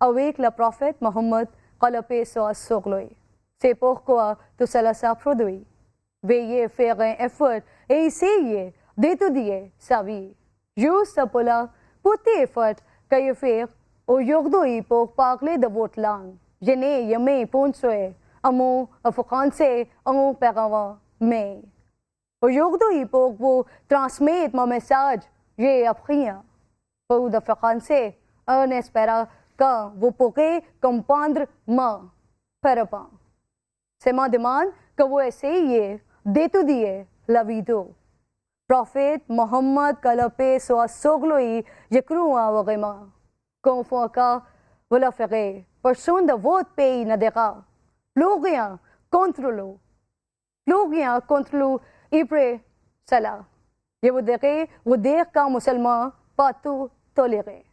avec le prophète Mohammed qalapé soit sogloi. C'est pourquoi tout cela s'est produit. Veuillez faire un effort et essayer d'étudier sa vie. Juste pour le petit effort que vous faites aujourd'hui pour parler de votre langue. Je n'ai jamais pensé à mon français en parlant, mais aujourd'hui pour vous transmettre mon message, j'ai appris peu de français en espérant que vous pourrez comprendre ma parole. C'est ma demande que vous essayiez d'étudier la vidéo. Prophète Mohammed que la paix soit sur lui, je crois vraiment qu'une fois que vous le ferez, personne de votre pays ne dira plus rien contre lui. Plus rien contre lui et après cela. Je voudrais vous dire qu'un musulman pas tout tolérer.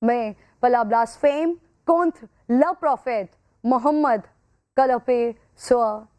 Mais par la blasphème contre le prophète Mohammed que la paix soit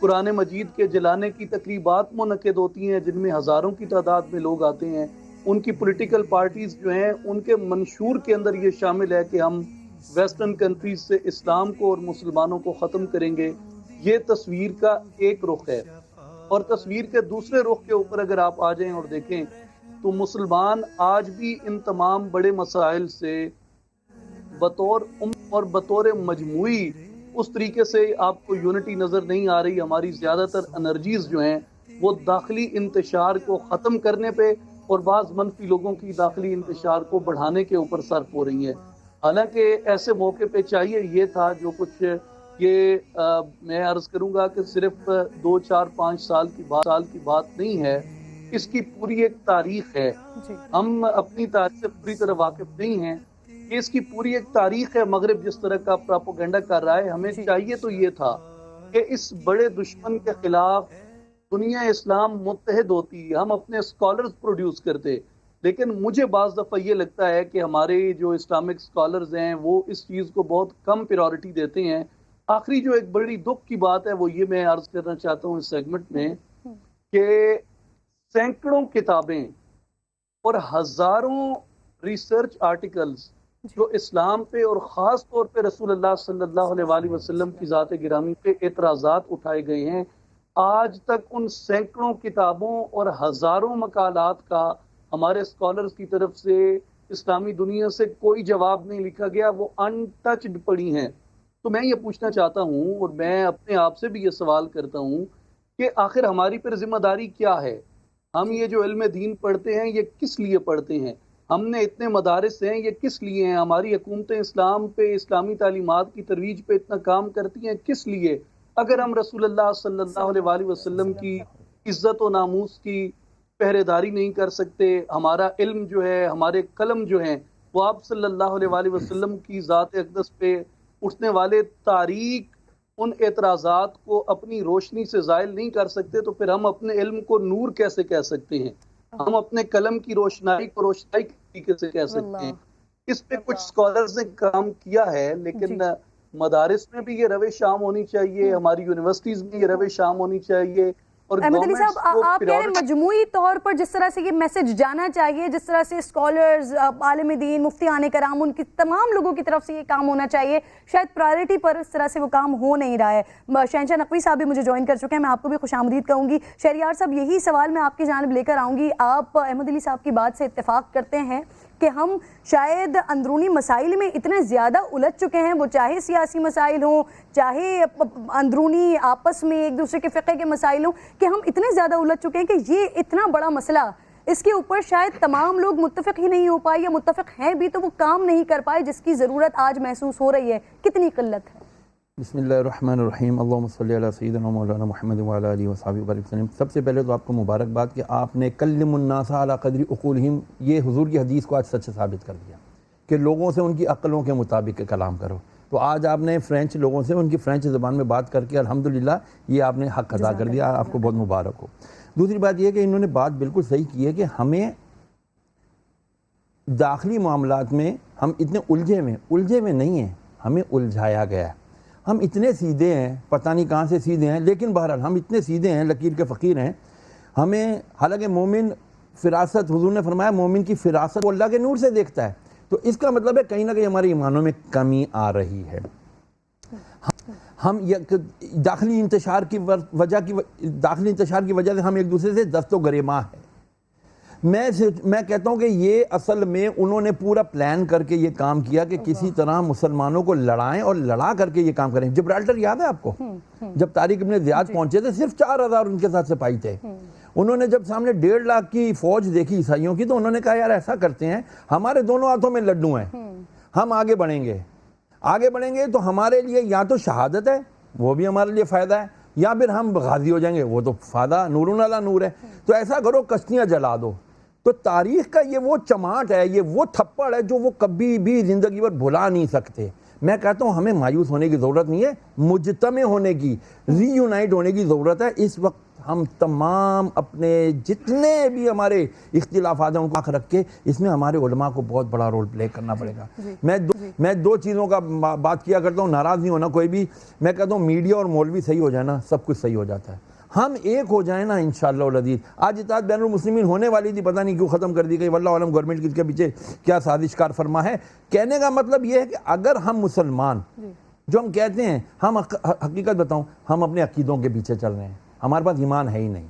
قرآن مجید کے جلانے کی تقریبات منعقد ہوتی ہیں جن میں ہزاروں کی تعداد میں لوگ آتے ہیں. ان کی پولیٹیکل پارٹیز جو ہیں ان کے منشور کے اندر یہ شامل ہے کہ ہم ویسٹرن کنٹریز سے اسلام کو اور مسلمانوں کو ختم کریں گے. یہ تصویر کا ایک رخ ہے. اور تصویر کے دوسرے رخ کے اوپر اگر آپ آ جائیں اور دیکھیں تو مسلمان آج بھی ان تمام بڑے مسائل سے بطور اور بطور مجموعی اس طریقے سے آپ کو یونٹی نظر نہیں آ رہی. ہماری زیادہ تر انرجیز جو ہیں وہ داخلی انتشار کو ختم کرنے پہ اور بعض منفی لوگوں کی داخلی انتشار کو بڑھانے کے اوپر صرف ہو رہی ہیں. حالانکہ ایسے موقع پہ چاہیے یہ تھا جو کچھ یہ میں عرض کروں گا کہ صرف 2 4 5 سال کی بات نہیں ہے. اس کی پوری ایک تاریخ ہے. ہم اپنی تاریخ سے پوری طرح واقف نہیں ہیں. اس کی پوری ایک تاریخ ہے. مغرب جس طرح کا پراپوگنڈا کر رہا ہے, ہمیں چاہیے تو یہ تھا کہ اس بڑے دشمن کے خلاف دنیا اسلام متحد ہوتی, ہم اپنے اسکالرز پروڈیوس کرتے. لیکن مجھے بعض دفعہ یہ لگتا ہے کہ ہمارے جو اسلامک اسکالرز ہیں وہ اس چیز کو بہت کم پریورٹی دیتے ہیں. آخری جو ایک بڑی دکھ کی بات ہے وہ یہ میں عرض کرنا چاہتا ہوں اس سیگمنٹ میں کہ سینکڑوں کتابیں اور ہزاروں ریسرچ آرٹیکلز جو اسلام پہ اور خاص طور پہ رسول اللہ صلی اللہ علیہ وآلہ وسلم کی ذات گرامی پہ اعتراضات اٹھائے گئے ہیں, آج تک ان سینکڑوں کتابوں اور ہزاروں مقالات کا ہمارے اسکالرز کی طرف سے اسلامی دنیا سے کوئی جواب نہیں لکھا گیا. وہ ان ٹچڈ پڑی ہیں. تو میں یہ پوچھنا چاہتا ہوں اور میں اپنے آپ سے بھی یہ سوال کرتا ہوں کہ آخر ہماری پر ذمہ داری کیا ہے؟ ہم یہ جو علم دین پڑھتے ہیں یہ کس لیے پڑھتے ہیں؟ ہم نے اتنے مدارس ہیں یہ کس لیے ہیں؟ ہماری حکومتیں اسلام پہ, اسلامی تعلیمات کی ترویج پہ اتنا کام کرتی ہیں کس لیے؟ اگر ہم رسول اللہ صلی اللہ علیہ وآلہ وسلم کی عزت و ناموس کی پہرے داری نہیں کر سکتے, ہمارا علم جو ہے, ہمارے قلم جو ہیں وہ آپ صلی اللہ علیہ وآلہ وسلم کی ذات اقدس پہ اٹھنے والے تاریک ان اعتراضات کو اپنی روشنی سے زائل نہیں کر سکتے, تو پھر ہم اپنے علم کو نور کیسے کہہ سکتے ہیں؟ ہم اپنے قلم کی روشنائی کو روشنائی کے طریقے سے کہہ سکتے ہیں؟ اس پہ کچھ اسکالرز نے کام کیا ہے, لیکن مدارس میں بھی یہ روش عام ہونی چاہیے, ہماری یونیورسٹیز میں یہ روش عام ہونی چاہیے. اور احمد علی صاحب, آپ کہہ رہے ہیں مجموعی طور پر جس طرح سے یہ میسج جانا چاہیے, جس طرح سے اسکالرز, عالم دین, مفتیان کرام, ان کی تمام لوگوں کی طرف سے یہ کام ہونا چاہیے, شاید پرائرٹی پر اس طرح سے وہ کام ہو نہیں رہا ہے. شہنشاہ نقوی صاحب بھی مجھے جوائن کر چکے ہیں, میں آپ کو بھی خوش آمدید کہوں گی. شہریار صاحب, یہی سوال میں آپ کی جانب لے کر آؤں گی. آپ احمد علی صاحب کی بات سے اتفاق کرتے ہیں کہ ہم شاید اندرونی مسائل میں اتنے زیادہ الجھ چکے ہیں, وہ چاہے سیاسی مسائل ہوں, چاہے اندرونی آپس میں ایک دوسرے کے فقہ کے مسائل ہوں, کہ ہم اتنے زیادہ الجھ چکے ہیں کہ یہ اتنا بڑا مسئلہ, اس کے اوپر شاید تمام لوگ متفق ہی نہیں ہو پائے, یا متفق ہیں بھی تو وہ کام نہیں کر پائے جس کی ضرورت آج محسوس ہو رہی ہے. کتنی قلت ہے؟ بسم اللہ الرحمن الرحیم. اللہم صلی علی سیدنا مولانا محمد وعلی آلہ وصحبہ وسلم. سب سے پہلے تو آپ کو مبارکباد کہ آپ نے کلم الناس علی قدر عقولہم, یہ حضور کی حدیث کو آج سچ ثابت کر دیا کہ لوگوں سے ان کی عقلوں کے مطابق کلام کرو. تو آج آپ نے فرینچ لوگوں سے ان کی فرینچ زبان میں بات کر کے الحمدللہ یہ آپ نے حق ادا کر دیا, آپ کو بہت مبارک ہو. دوسری بات یہ کہ انہوں نے بات بالکل صحیح کی ہے کہ ہمیں داخلی معاملات میں ہم اتنے الجھے ہوئے نہیں ہیں, ہمیں الجھایا گیا ہے. ہم اتنے سیدھے ہیں, پتہ نہیں کہاں سے سیدھے ہیں, لیکن بہرحال ہم اتنے سیدھے ہیں, لکیر کے فقیر ہیں. ہمیں حالانکہ مومن فراست, حضور نے فرمایا مومن کی فراست وہ اللہ کے نور سے دیکھتا ہے, تو اس کا مطلب ہے کہیں نہ کہیں ہمارے ایمانوں میں کمی آ رہی ہے. ہم داخلی انتشار کی وجہ سے ہم ایک دوسرے سے دست و گریباں ہیں. میں کہتا ہوں کہ یہ اصل میں انہوں نے پورا پلان کر کے یہ کام کیا کہ کسی طرح مسلمانوں کو لڑائیں اور لڑا کر کے یہ کام کریں. جبرالٹر یاد ہے آپ کو, جب طارق ابن زیاد پہنچے تھے صرف 4000 ان کے ساتھ سپاہی تھے. انہوں نے جب سامنے 1.5 لاکھ کی فوج دیکھی عیسائیوں کی, تو انہوں نے کہا یار ایسا کرتے ہیں, ہمارے دونوں ہاتھوں میں لڈو ہیں, ہم آگے بڑھیں گے تو ہمارے لیے یا تو شہادت ہے, وہ بھی ہمارے لیے فائدہ ہے, یا پھر ہم غازی ہو جائیں گے, وہ تو فائدہ نورن علی نور ہے. تو ایسا کرو کشتیاں جلا دو. تو تاریخ کا یہ وہ چماٹ ہے, یہ وہ تھپڑ ہے جو وہ کبھی بھی زندگی پر بھلا نہیں سکتے. میں کہتا ہوں ہمیں مایوس ہونے کی ضرورت نہیں ہے, مجتمع ہونے کی, ری یونائٹ ہونے کی ضرورت ہے. اس وقت ہم تمام اپنے جتنے بھی ہمارے اختلافات ہیں ان کو آنکھ رکھ کے اس میں ہمارے علماء کو بہت بڑا رول پلے کرنا پڑے گا. میں دو چیزوں کا بات کیا کرتا ہوں, ناراض نہیں ہونا کوئی بھی. میں کہتا ہوں میڈیا اور مولوی صحیح ہو جائے نا سب کچھ صحیح ہو جاتا ہے. ہم ایک ہو جائیں نا انشاءاللہ العزیز. آج اتحاد بین المسلمین ہونے والی تھی, پتہ نہیں کیوں ختم کر دی گئی. واللہ عالم گورنمنٹ کی اس کے پیچھے کیا سازش کار فرما ہے. کہنے کا مطلب یہ ہے کہ اگر ہم مسلمان جو ہم کہتے ہیں, ہم حقیقت بتاؤں, ہم اپنے عقیدوں کے پیچھے چل رہے ہیں. ہمارے پاس ایمان ہے ہی نہیں.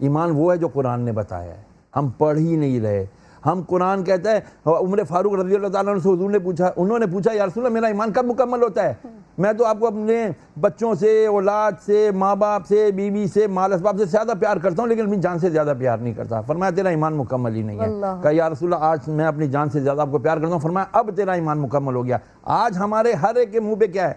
ایمان وہ ہے جو قرآن نے بتایا ہے, ہم پڑھ ہی نہیں رہے. ہم قرآن کہتا ہے, عمر فاروق رضی اللہ تعالیٰ عنہ سے حضور نے پوچھا, انہوں نے پوچھا یا رسول اللہ میرا ایمان کب مکمل ہوتا ہے؟ میں تو آپ کو اپنے بچوں سے, اولاد سے, ماں باپ سے, بیوی سے, مال اسباب سے زیادہ پیار کرتا ہوں لیکن اپنی جان سے زیادہ پیار نہیں کرتا. فرمایا تیرا ایمان مکمل ہی نہیں ہے. کہا یا رسول اللہ آج میں اپنی جان سے زیادہ آپ کو پیار کرتا ہوں. فرمایا اب تیرا ایمان مکمل ہو گیا. آج ہمارے ہر ایک کے منہ پہ کیا ہے؟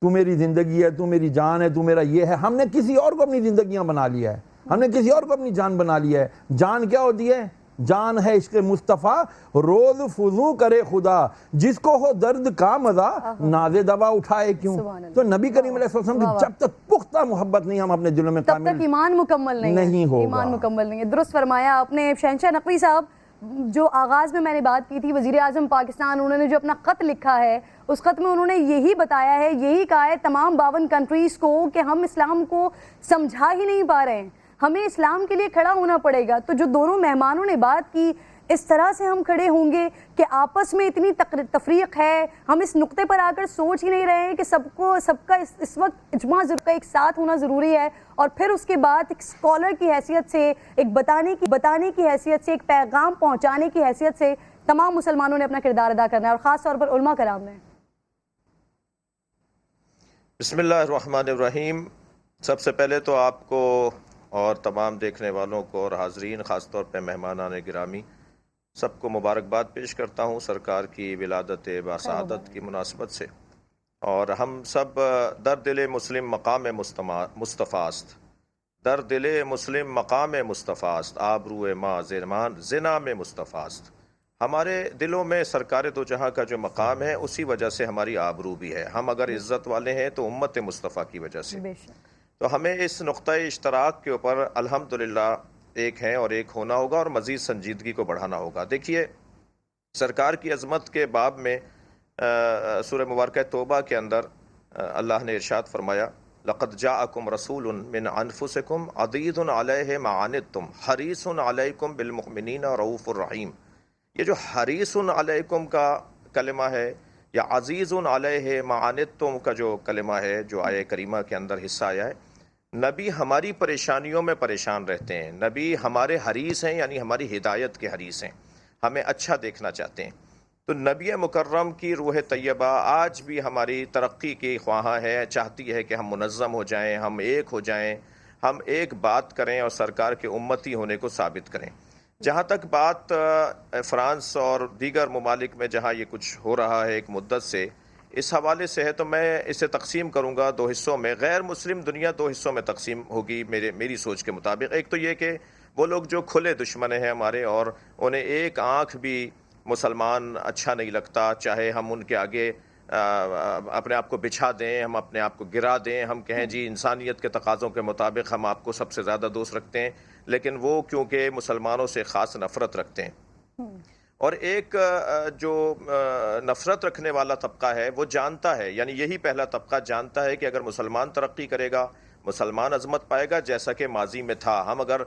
تو میری زندگی ہے, تو میری جان ہے, تو میرا یہ ہے. ہم نے کسی اور کو اپنی زندگیاں بنا لیا ہے, ہم نے کسی اور کو اپنی جان بنا لیا ہے. جان کیا ہوتی ہے؟ جان ہے عشق مصطفیٰ, روز فضو کرے خدا, جس کو ہو درد کا مزہ ناز دوا اٹھائے کیوں. تو نبی کریم علیہ السلام کی جب تک پختہ محبت نہیں ہم اپنے دلوں میں تب تک ایمان مکمل نہیں ہوگا. ایمان مکمل نہیں ہے. درست فرمایا آپ نے. شہنشاہ نقوی صاحب, جو آغاز میں نے بات کی تھی, وزیر اعظم پاکستان, انہوں نے جو اپنا خط لکھا ہے اس خط میں انہوں نے یہی بتایا ہے, یہی کہا ہے تمام 52 کنٹریز کو کہ ہم اسلام کو سمجھا ہی نہیں پا رہے ہیں, ہمیں اسلام کے لیے کھڑا ہونا پڑے گا. تو جو دونوں مہمانوں نے بات کی, اس طرح سے ہم کھڑے ہوں گے کہ آپس میں اتنی تفریق ہے, ہم اس نقطے پر آ کر سوچ ہی نہیں رہے ہیں کہ سب کا اس وقت اجماع کا ایک ساتھ ہونا ضروری ہے. اور پھر اس کے بعد ایک اسکالر کی حیثیت سے, ایک بتانے کی حیثیت سے, ایک پیغام پہنچانے کی حیثیت سے تمام مسلمانوں نے اپنا کردار ادا کرنا ہے, اور خاص طور پر علماء کرام نے. بسم اللہ الرحمن الرحیم. سب سے پہلے تو آپ کو اور تمام دیکھنے والوں کو اور حاضرین, خاص طور پہ مہمانان گرامی, سب کو مبارکباد پیش کرتا ہوں سرکار کی ولادت باسعادت کی مناسبت سے. اور ہم سب در دل مسلم مقام مصطفیٰ است, در دل مسلم مقام مصطفیٰ است, آبرو ما زنا میں مصطفیٰ است. ہمارے دلوں میں سرکار دو جہاں کا جو مقام ہے اسی وجہ سے ہماری آبرو بھی ہے. ہم اگر عزت والے ہیں تو امت مصطفیٰ کی وجہ سے. تو ہمیں اس نقطۂ اشتراک کے اوپر الحمدللہ ایک ہیں اور ایک ہونا ہوگا, اور مزید سنجیدگی کو بڑھانا ہوگا. دیکھیے سرکار کی عظمت کے باب میں سورہ مبارکہ توبہ کے اندر اللہ نے ارشاد فرمایا, لقد جاءکم رسول من انفسکم عزیز علیہ ما عنتم حریص علیکم بالمؤمنین رؤوف الرحیم. یہ جو حریص علیکم کا کلمہ ہے یا عزیز علیہ ما عنتم کا جو کلمہ ہے, جو آیہ کریمہ کے اندر حصہ آیا ہے, نبی ہماری پریشانیوں میں پریشان رہتے ہیں. نبی ہمارے حریص ہیں, یعنی ہماری ہدایت کے حریص ہیں, ہمیں اچھا دیکھنا چاہتے ہیں. تو نبی مکرم کی روح طیبہ آج بھی ہماری ترقی کی خواہاں ہے, چاہتی ہے کہ ہم منظم ہو جائیں, ہم ایک ہو جائیں, ہم ایک بات کریں اور سرکار کے امتی ہونے کو ثابت کریں. جہاں تک بات فرانس اور دیگر ممالک میں جہاں یہ کچھ ہو رہا ہے ایک مدت سے, اس حوالے سے ہے, تو میں اسے تقسیم کروں گا دو حصوں میں. غیر مسلم دنیا دو حصوں میں تقسیم ہوگی میری سوچ کے مطابق. ایک تو یہ کہ وہ لوگ جو کھلے دشمن ہیں ہمارے, اور انہیں ایک آنکھ بھی مسلمان اچھا نہیں لگتا, چاہے ہم ان کے آگے اپنے آپ کو بچھا دیں, ہم اپنے آپ کو گرا دیں, ہم کہیں جی انسانیت کے تقاضوں کے مطابق ہم آپ کو سب سے زیادہ دوست رکھتے ہیں, لیکن وہ کیونکہ مسلمانوں سے خاص نفرت رکھتے ہیں. اور ایک جو نفرت رکھنے والا طبقہ ہے وہ جانتا ہے, یعنی یہی پہلا طبقہ جانتا ہے کہ اگر مسلمان ترقی کرے گا, مسلمان عظمت پائے گا جیسا کہ ماضی میں تھا. ہم اگر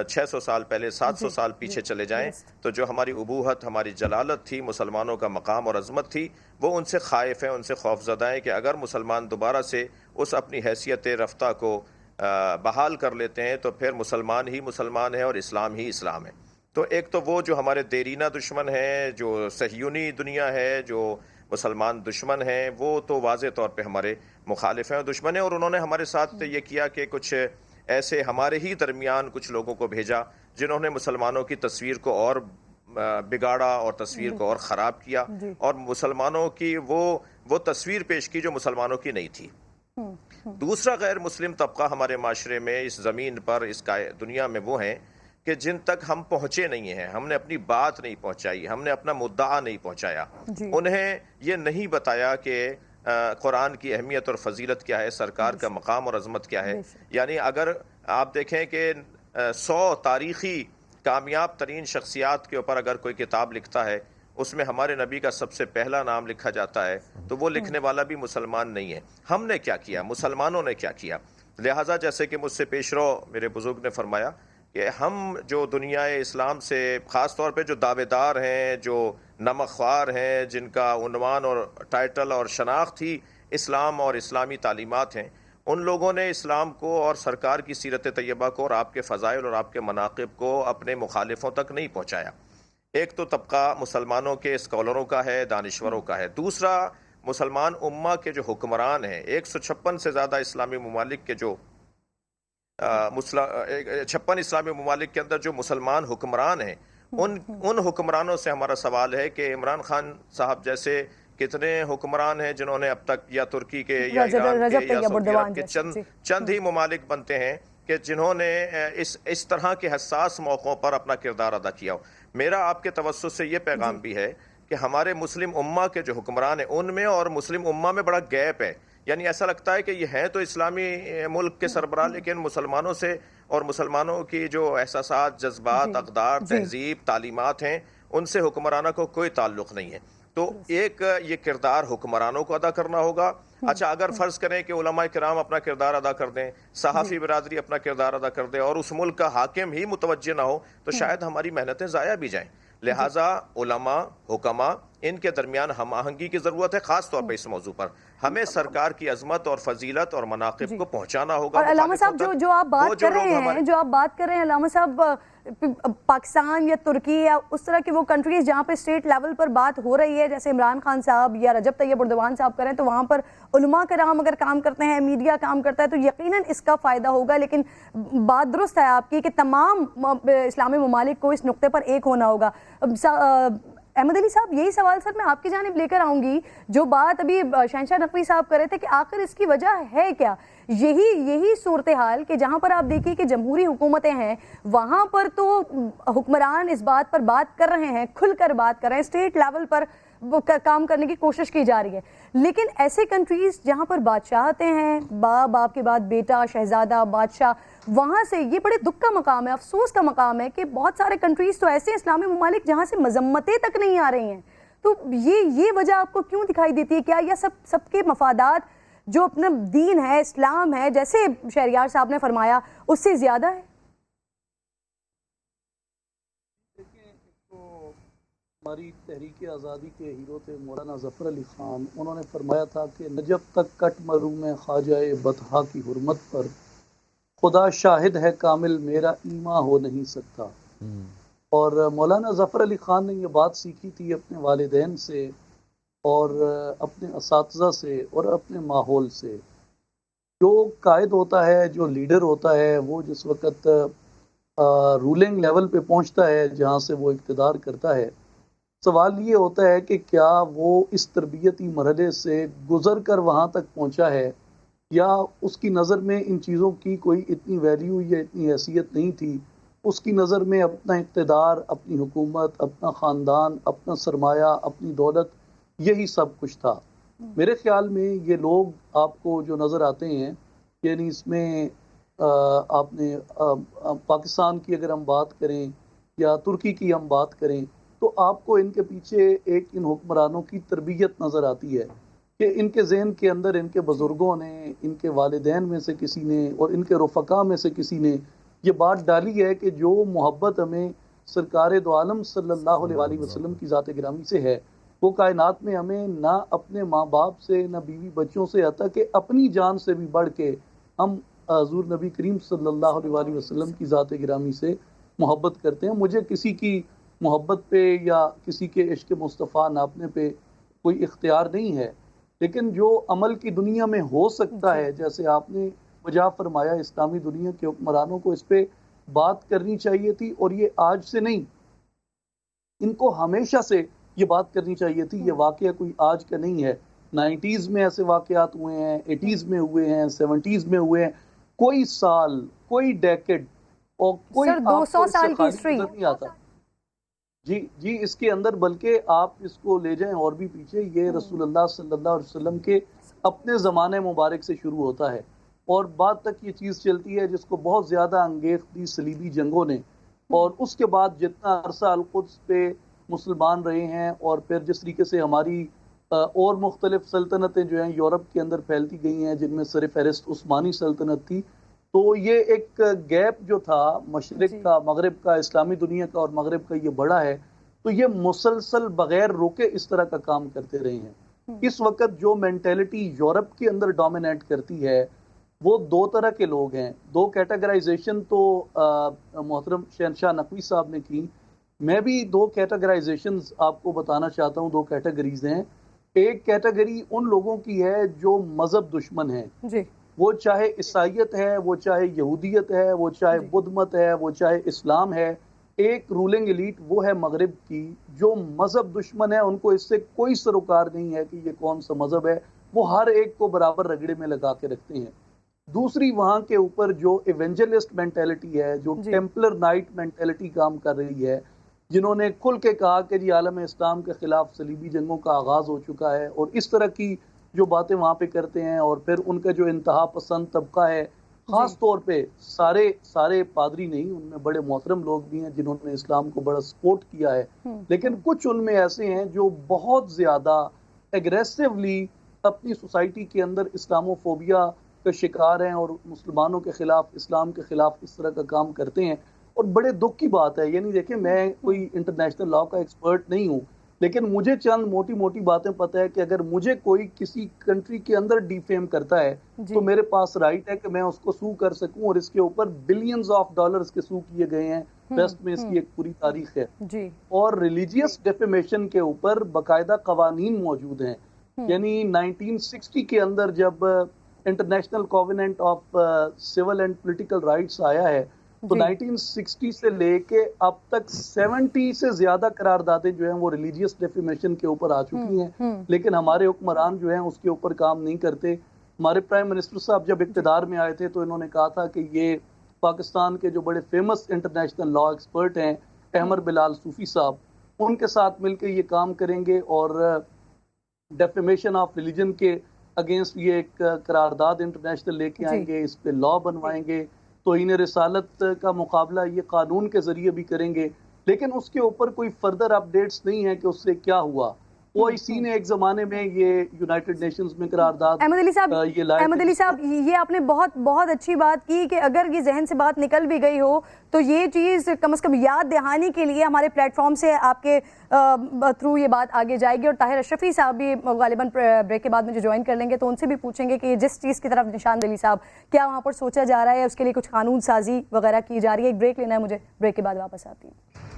600 سال پہلے 700 سال پیچھے چلے جائیں تو جو ہماری ابوہت, ہماری جلالت تھی, مسلمانوں کا مقام اور عظمت تھی, وہ ان سے خائف ہیں, ان سے خوف زدہ ہیں کہ اگر مسلمان دوبارہ سے اس اپنی حیثیت رفتہ کو بحال کر لیتے ہیں تو پھر مسلمان ہی مسلمان ہے اور اسلام ہی اسلام ہے. تو ایک تو وہ جو ہمارے دیرینہ دشمن ہیں, جو صہیونی دنیا ہے, جو مسلمان دشمن ہیں, وہ تو واضح طور پہ ہمارے مخالف ہیں اور دشمن ہیں. اور انہوں نے ہمارے ساتھ یہ کیا کہ کچھ ایسے ہمارے ہی درمیان کچھ لوگوں کو بھیجا جنہوں نے مسلمانوں کی تصویر کو اور بگاڑا اور تصویر کو اور خراب کیا, اور مسلمانوں کی وہ تصویر پیش کی جو مسلمانوں کی نہیں تھی. دوسرا غیر مسلم طبقہ ہمارے معاشرے میں, اس زمین پر, اس دنیا میں وہ ہیں کہ جن تک ہم پہنچے نہیں ہیں, ہم نے اپنی بات نہیں پہنچائی, ہم نے اپنا مدعا نہیں پہنچایا. انہیں یہ نہیں بتایا کہ قرآن کی اہمیت اور فضیلت کیا ہے، سرکار کا مقام اور عظمت کیا ہے. یعنی اگر آپ دیکھیں کہ 100 تاریخی کامیاب ترین شخصیات کے اوپر اگر کوئی کتاب لکھتا ہے، اس میں ہمارے نبی کا سب سے پہلا نام لکھا جاتا ہے، تو وہ لکھنے والا بھی مسلمان نہیں ہے. ہم نے کیا کیا؟ مسلمانوں نے کیا کیا؟ لہٰذا جیسے کہ مجھ سے پیش رو میرے بزرگ نے فرمایا کہ ہم جو دنیا اسلام سے خاص طور پہ جو دعوے دار ہیں، جو نمک خوار ہیں، جن کا عنوان اور ٹائٹل اور شناخت ہی اسلام اور اسلامی تعلیمات ہیں، ان لوگوں نے اسلام کو اور سرکار کی سیرت طیبہ کو اور آپ کے فضائل اور آپ کے مناقب کو اپنے مخالفوں تک نہیں پہنچایا. ایک تو طبقہ مسلمانوں کے اسکالروں کا ہے، دانشوروں کا ہے. دوسرا مسلمان امہ کے جو حکمران ہیں، 156 سے زیادہ اسلامی ممالک کے جو 56 اسلامی ممالک کے اندر جو مسلمان حکمران ہیں، ان حکمرانوں سے ہمارا سوال ہے کہ عمران خان صاحب جیسے کتنے حکمران ہیں جنہوں نے اب تک یا ترکی کے یا ایران کے یا سعودی عرب کے چند ہی ممالک بنتے ہیں کہ جنہوں نے اس طرح کے حساس موقعوں پر اپنا کردار ادا کیا ہو. میرا آپ کے توسط سے یہ پیغام بھی ہے کہ ہمارے مسلم امہ کے جو حکمران ہیں ان میں اور مسلم امہ میں بڑا گیپ ہے. یعنی ایسا لگتا ہے کہ یہ ہیں تو اسلامی ملک کے سربراہ، لیکن مسلمانوں سے اور مسلمانوں کی جو احساسات، جذبات، اقدار، تہذیب، تعلیمات ہیں، ان سے حکمرانہ کو کوئی تعلق نہیں ہے. تو ایک یہ کردار حکمرانوں کو ادا کرنا ہوگا. اچھا، اگر فرض کریں کہ علماء کرام اپنا کردار ادا کر دیں، صحافی برادری اپنا کردار ادا کر دے اور اس ملک کا حاکم ہی متوجہ نہ ہو، تو شاید ہماری محنتیں ضائع بھی جائیں. لہٰذا علماء، حکماء، ان کے درمیان ہم آہنگی کی ضرورت ہے. خاص طور پہ اس موضوع پر ہمیں سرکار کی عظمت اور فضیلت اور مناقب کو پہنچانا ہوگا. اور علامہ صاحب جو آپ بات کر رہے ہیں علامہ صاحب، پاکستان یا ترکی یا اس طرح کی وہ کنٹریز جہاں پہ اسٹیٹ لیول پر بات ہو رہی ہے، جیسے عمران خان صاحب یا رجب طیب اردوان صاحب کریں، تو وہاں پر علماء کرام اگر کام کرتے ہیں، میڈیا کام کرتا ہے، تو یقیناً اس کا فائدہ ہوگا. لیکن بات درست ہے آپ کی کہ تمام اسلامی ممالک کو اس نقطے پر ایک ہونا ہوگا. احمد علی صاحب، یہی سوال سر میں آپ کی جانب لے کر آؤں گی. جو بات ابھی شہنشاہ نقوی صاحب کر رہے تھے کہ آخر اس کی وجہ ہے کیا؟ یہی صورتحال کہ جہاں پر آپ دیکھیے کہ جمہوری حکومتیں ہیں، وہاں پر تو حکمران اس بات پر بات کر رہے ہیں، کھل کر بات کر رہے ہیں، اسٹیٹ لیول پر کام کرنے کی کوشش کی جا رہی ہے. لیکن ایسے کنٹریز جہاں پر بادشاہتے ہیں، باپ کے بعد بیٹا، شہزادہ، بادشاہ، وہاں سے یہ بڑے دکھ کا مقام ہے، افسوس کا مقام ہے کہ بہت سارے کنٹریز تو ایسے اسلامی ممالک جہاں سے مذمتیں تک نہیں آ رہی ہیں. تو یہ وجہ آپ کو کیوں دکھائی دیتی ہے؟ کیا یہ سب کے مفادات جو اپنا دین ہے، اسلام ہے، جیسے شہریار صاحب نے فرمایا، اس سے زیادہ ہے؟ ہماری تحریک آزادی کے ہیرو تھے مولانا ظفر علی خان. انہوں نے فرمایا تھا کہ نجف تک کٹ مروں میں خواجہ بطحا کی حرمت پر، خدا شاہد ہے کامل میرا ایمان ہو نہیں سکتا. اور مولانا ظفر علی خان نے یہ بات سیکھی تھی اپنے والدین سے اور اپنے اساتذہ سے اور اپنے ماحول سے. جو قائد ہوتا ہے، جو لیڈر ہوتا ہے، وہ جس وقت رولنگ لیول پہ پہنچتا ہے جہاں سے وہ اقتدار کرتا ہے، سوال یہ ہوتا ہے کہ کیا وہ اس تربیتی مرحلے سے گزر کر وہاں تک پہنچا ہے، یا اس کی نظر میں ان چیزوں کی کوئی اتنی ویلیو یا اتنی حیثیت نہیں تھی. اس کی نظر میں اپنا اقتدار، اپنی حکومت، اپنا خاندان، اپنا سرمایہ، اپنی دولت، یہی سب کچھ تھا. میرے خیال میں یہ لوگ آپ کو جو نظر آتے ہیں، یعنی اس میں آپ نے پاکستان کی اگر ہم بات کریں یا ترکی کی ہم بات کریں، تو آپ کو ان کے پیچھے ان حکمرانوں کی تربیت نظر آتی ہے کہ ان کے ذہن کے اندر ان کے بزرگوں نے، ان کے والدین میں سے کسی نے اور ان کے رفقا میں سے کسی نے یہ بات ڈالی ہے کہ جو محبت ہمیں سرکار دو عالم صلی اللہ علیہ وسلم کی ذات گرامی سے ہے، وہ کائنات میں ہمیں نہ اپنے ماں باپ سے، نہ بیوی بچوں سے، حتیٰ کہ اپنی جان سے بھی بڑھ کے ہم حضور نبی کریم صلی اللہ علیہ وسلم کی ذات گرامی سے محبت کرتے ہیں. مجھے کسی کی محبت پہ یا کسی کے عشق مصطفیٰ ناپنے پہ کوئی اختیار نہیں ہے، لیکن جو عمل کی دنیا میں ہو سکتا ہے، جیسے آپ نے وجہ فرمایا، اسلامی دنیا کے حکمرانوں کو اس پہ بات کرنی چاہیے تھی. اور یہ آج سے نہیں، ان کو ہمیشہ سے یہ بات کرنی چاہیے تھی. یہ واقعہ کوئی آج کا نہیں ہے. 90s میں ایسے واقعات ہوئے ہیں، 80s میں ہوئے ہیں، 70s میں ہوئے ہیں. کوئی سال، کوئی ڈیکڈ اور کوئی 200 سال کی ہسٹری نہیں آتا. جی اس کے اندر، بلکہ آپ اس کو لے جائیں اور بھی پیچھے، یہ رسول اللہ صلی اللہ علیہ وسلم کے اپنے زمانے مبارک سے شروع ہوتا ہے اور بعد تک یہ چیز چلتی ہے جس کو بہت زیادہ انگیخت دی صلیبی جنگوں نے، اور اس کے بعد جتنا عرصہ القدس پہ مسلمان رہے ہیں اور پھر جس طریقے سے ہماری اور مختلف سلطنتیں جو ہیں یورپ کے اندر پھیلتی گئی ہیں جن میں سر فہرست عثمانی سلطنت تھی، تو یہ ایک گیپ جو تھا مشرق کا، مغرب کا، اسلامی دنیا کا اور مغرب کا یہ بڑا ہے، تو یہ مسلسل بغیر روکے اس طرح کا کام کرتے رہے ہیں۔ اس وقت جو مینٹیلٹی یورپ کے اندر ڈومینیٹ کرتی ہے وہ دو طرح کے لوگ ہیں، دو کیٹیگرائزیشن تو محترم شہنشاہ نقوی صاحب نے کی، میں بھی دو کیٹیگرائزیشنز آپ کو بتانا چاہتا ہوں، دو کیٹیگریز ہیں۔ ایک کیٹیگری ان لوگوں کی ہے جو مذہب دشمن ہیں، جی وہ چاہے عیسائیت ہے، وہ چاہے یہودیت ہے، وہ چاہے بدھ مت ہے، وہ چاہے اسلام ہے۔ ایک رولنگ ایلیٹ وہ ہے مغرب کی جو مذہب دشمن ہے، ان کو اس سے کوئی سروکار نہیں ہے کہ یہ کون سا مذہب ہے، وہ ہر ایک کو برابر رگڑے میں لگا کے رکھتے ہیں۔ دوسری وہاں کے اوپر جو ایونجلسٹ مینٹیلٹی ہے، جو ٹیمپلر نائٹ مینٹیلٹی کام کر رہی ہے، جنہوں نے کھل کے کہا کہ جی عالم اسلام کے خلاف صلیبی جنگوں کا آغاز ہو چکا ہے، اور اس طرح کی جو باتیں وہاں پہ کرتے ہیں، اور پھر ان کا جو انتہا پسند طبقہ ہے، خاص طور پہ سارے پادری نہیں، ان میں بڑے محترم لوگ بھی ہیں جنہوں نے اسلام کو بڑا سپورٹ کیا ہے، لیکن کچھ ان میں ایسے ہیں جو بہت زیادہ ایگریسولی اپنی سوسائٹی کے اندر اسلاموفوبیا کا شکار ہیں اور مسلمانوں کے خلاف، اسلام کے خلاف اس طرح کا کام کرتے ہیں۔ اور بڑے دکھ کی بات ہے، یعنی دیکھیں میں کوئی انٹرنیشنل لاء کا ایکسپرٹ نہیں ہوں، لیکن مجھے چند موٹی موٹی باتیں پتہ ہے کہ اگر مجھے کوئی کسی کنٹری کے اندر ڈیفیم کرتا ہے تو میرے پاس رائٹ ہے کہ میں اس کو سو کر سکوں، اور اس کے اوپر بلینز آف ڈالرز کے سو کیے گئے ہیں، ویسٹ میں اس کی ایک پوری تاریخ ہے۔ اور ریلیجیس ڈیفیمیشن کے اوپر باقاعدہ قوانین موجود ہیں، یعنی 1960 کے اندر جب international covenant of civil and political rights آیا ہے تو 1960 سے لے کے اب تک 70 سے زیادہ قراردادیں جو ہیں وہ ریلیجیس ڈیفیمیشن کے اوپر آ چکی ہیں، لیکن ہمارے حکمران جو ہیں اس کے اوپر کام نہیں کرتے۔ ہمارے پرائم منسٹر صاحب جب اقتدار میں آئے تھے تو انہوں نے کہا تھا کہ یہ پاکستان کے جو بڑے فیمس انٹرنیشنل لاء ایکسپرٹ ہیں احمد بلال صوفی صاحب، ان کے ساتھ مل کے یہ کام کریں گے اور ڈیفیمیشن آف ریلیجن کے اگینسٹ یہ ایک قرارداد انٹرنیشنل لے کے آئیں گے، اس پہ لاء بنوائیں گے، توہین رسالت کا مقابلہ یہ قانون کے ذریعے بھی کریں گے، لیکن اس کے اوپر کوئی فردر اپڈیٹس نہیں ہے کہ اس سے کیا ہوا۔ او آئی سی نے ایک زمانے میں یہ یونائٹڈ نیشنز میں قرارداد احمد علی صاحب یہ آپ نے بہت اچھی بات کی کہ اگر یہ ذہن سے بات نکل بھی گئی ہو تو یہ چیز کم از کم یاد دہانی کے لیے ہمارے پلیٹ فارم سے آپ کے تھرو یہ بات آگے جائے گی، اور طاہر اشرفی صاحب بھی غالباً بریک کے بعد مجھے جوائن کر لیں گے تو ان سے بھی پوچھیں گے کہ جس چیز کی طرف نشان دلی صاحب کیا وہاں پر سوچا جا رہا ہے، اس کے لیے کچھ قانون سازی وغیرہ کی جا رہی ہے۔ ایک بریک لینا ہے مجھے، بریک کے بعد واپس آتی ہوں۔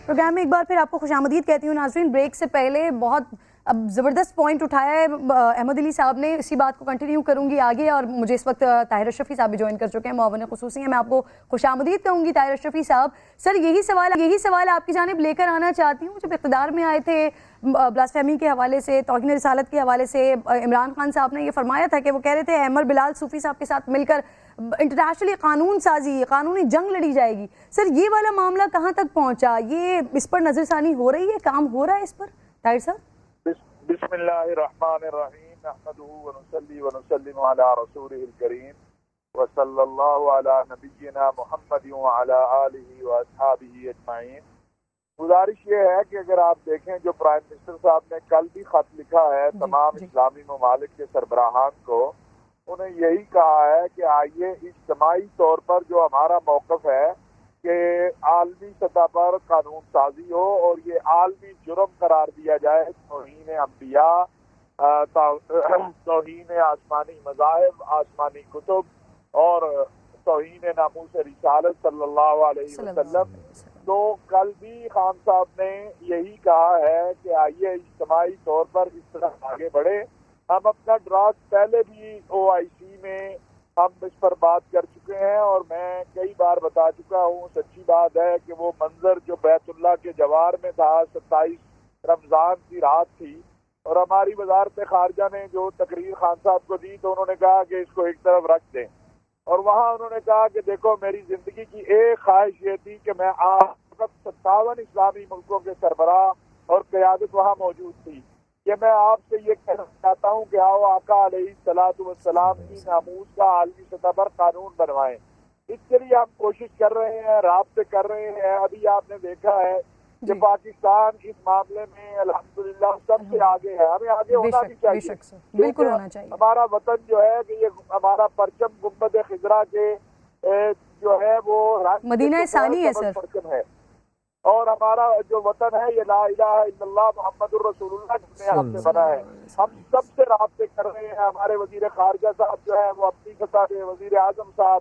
پروگرام میں ایک بار پھر آپ کو خوش آمدید کہتی ہوں ناظرین۔ بریک سے پہلے بہت زبردست پوائنٹ اٹھایا ہے احمد علی صاحب نے، اسی بات کو کنٹینیو کروں گی آگے، اور مجھے اس وقت طاہر اشرفی صاحب بھی جوائن کر چکے ہیں، معاون خصوصی ہیں۔ میں آپ کو خوش آمدید کہوں گی طاہر اشرفی صاحب۔ سر یہی سوال آپ کی جانب لے کر آنا چاہتی ہوں۔ جب اقتدار میں آئے تھے بلاسفیمی کے حوالے سے، توہین رسالت کے حوالے سے، عمران خان صاحب نے یہ فرمایا تھا کہ وہ کہہ رہے تھے احمد بلال صوفی صاحب کے ساتھ مل کر انٹرنیشنلی قانون سازی، قانونی جنگ لڑی جائے گی۔ سر یہ والا معاملہ کہاں تک پہنچا؟ یہ اس پر نظر ثانی ہو رہی ہے، کام ہو رہا ہے اس پر طاہر صاحب؟ بسم اللہ الرحمن الرحیم، نحمدہ ونصلی ونسلم علی رسولہ الکریم وصلی اللہ علی نبینا محمد وعلی آلہ واصحابہ اجمعین۔ گزارش یہ ہے کہ اگر آپ دیکھیں جو پرائم منسٹر صاحب نے کل بھی خط لکھا ہے تمام اسلامی ممالک کے سربراہان کو، انہیں یہی کہا ہے کہ آئیے اجتماعی طور پر جو ہمارا موقف ہے کہ عالمی سطح پر قانون سازی ہو اور یہ عالمی جرم قرار دیا جائے، توہین انبیاء، توہین آسمانی مذاہب، آسمانی کتب اور توہین ناموس رسالت صلی اللہ علیہ وسلم۔ تو کل بھی خان صاحب نے یہی کہا ہے کہ آئیے اجتماعی طور پر اس طرح آگے بڑھے۔ ہم اپنا ڈرافٹ پہلے بھی او آئی سی میں ہم اس پر بات کر چکے چکے ہیں، اور میں کئی بار بتا چکا ہوں، سچی بات ہے کہ وہ منظر جو بیت اللہ کے جوار میں تھا، 27 رمضان کی رات تھی، اور ہماری وزارت خارجہ نے جو تقریر خان صاحب کو دی تو انہوں نے کہا کہ اس کو ایک طرف رکھ دیں، اور وہاں انہوں نے کہا کہ دیکھو میری زندگی کی ایک خواہش یہ تھی کہ میں آپ 57 اسلامی ملکوں کے سربراہ اور قیادت وہاں موجود تھی، کہ میں آپ سے یہ کہنا چاہتا ہوں کہ آؤ آقا علیہ الصلوۃ والسلام کی ناموس کا عالمی سطح پر قانون بنوائیں۔ اس کے لیے ہم کوشش کر رہے ہیں، رابطے کر رہے ہیں۔ ابھی آپ نے دیکھا ہے کہ جی پاکستان اس معاملے میں الحمدللہ سب سے آگے ہے، ہمیں آگے ہونا بھی بے چاہیے، شک سر، بالکل کیونکہ ہونا چاہیے۔ ہمارا وطن جو ہے کہ یہ ہمارا پرچم گنبد خضرا کے جو ہے وہ مدینہ ثانی ہے سر، پرچم ہے، اور ہمارا جو وطن ہے یہ لا الہ الا اللہ محمد الرسول اللہ کے ہاتھ سے بنا ہے۔ ہم سب سے رابطے کر رہے ہیں، ہمارے وزیر خارجہ صاحب جو ہے وہ اپنی سطح پہ، وزیر اعظم صاحب،